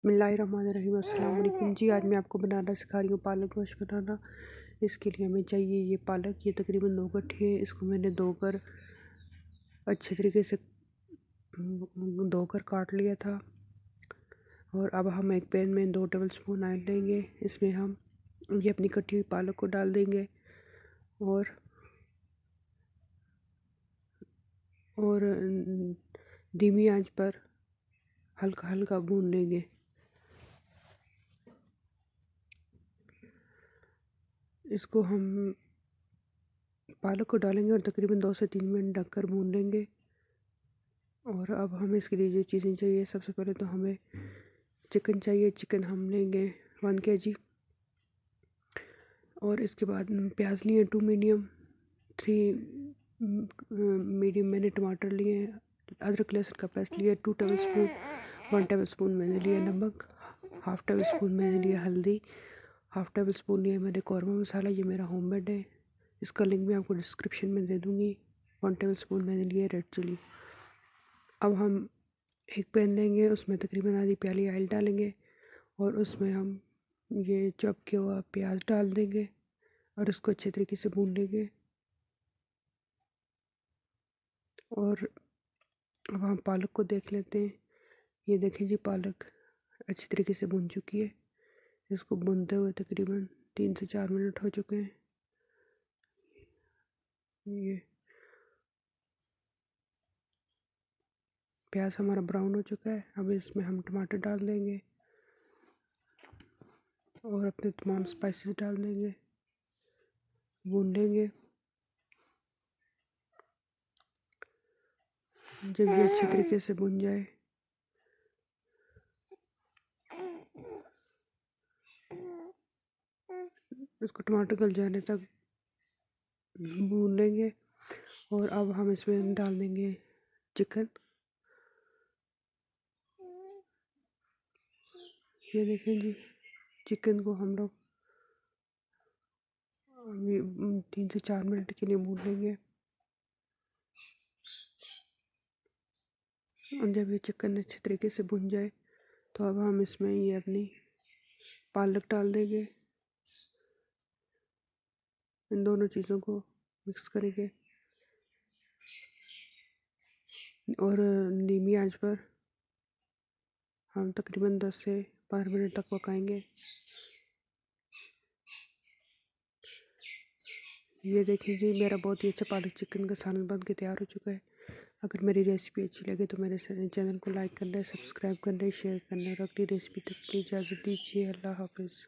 बिस्मिल्लाहिर्रहमानिर्रहीम। अस्सलाम वालेकुम जी। आज मैं आपको बनाना सिखा रही हूँ पालक गोश्त बनाना। इसके लिए हमें चाहिए ये पालक, ये तकरीबन 2 गट्ठी है। इसको मैंने धोकर अच्छे तरीके से धोकर काट लिया था। और अब हम एक पैन में 2 टेबल स्पून ऑयल लेंगे। इसमें हम ये अपनी कटी हुई पालक को डाल देंगे और धीमी आंच पर हल्का हल्का भून लेंगे। इसको हम पालक को डालेंगे और तकरीबन 2 से 3 मिनट ढककर भून लेंगे। और अब हमें इसके लिए जो चीज़ें चाहिए, सबसे पहले तो हमें चिकन चाहिए। चिकन हम लेंगे 1 kg। और इसके बाद प्याज लिए 2 मीडियम, 3 मीडियम मैंने टमाटर लिए। अदरक लहसुन का पेस्ट लिया 2 टेबल स्पून। 1 टेबल स्पून मैंने लिया नमक, हाफ़ टेबल स्पून मैंने लिया हल्दी, हाफ़ टेबल स्पून लिया मैंने कौरमा मसाला, ये मेरा होममेड है। इसका लिंक मैं आपको डिस्क्रिप्शन में दे दूँगी। 1 टेबल स्पून मैंने लिया रेड चिली। अब हम एक पैन लेंगे, उसमें तकरीबन आधी प्याली ऑयल डालेंगे और उसमें हम ये चॉप किया हुआ प्याज डाल देंगे और उसको अच्छे तरीके से भून लेंगे। और अब हम पालक को देख लेते हैं। ये देखें जी, पालक अच्छी तरीके से भून चुकी है। इसको भूनते हुए तकरीबन 3 से 4 मिनट हो चुके हैं। ये प्याज हमारा ब्राउन हो चुका है। अब इसमें हम टमाटर डाल देंगे और अपने तमाम स्पाइसेस डाल देंगे, भून लेंगे। जब ये अच्छे तरीके से भुन जाए, इसको टमाटर गल जाने तक भून लेंगे। और अब हम इसमें डाल देंगे चिकन। ये देखें जी, चिकन को हम लोग 3 से 4 मिनट के लिए भून लेंगे। और जब ये चिकन अच्छे तरीके से भुन जाए तो अब हम इसमें ये अपनी पालक डाल देंगे। इन दोनों चीज़ों को मिक्स करेंगे और धीमी आंच पर हम तकरीबन 10 से 12 मिनट तक पकाएंगे। ये देखिए जी, मेरा बहुत ही अच्छा पालक चिकन का सालन बन के तैयार हो चुका है। अगर मेरी रेसिपी अच्छी लगे तो मेरे चैनल को लाइक करना, सब्सक्राइब करना, शेयर करना और अगली रेसिपी तक की इजाज़त दीजिए। अल्लाह हाफिज़।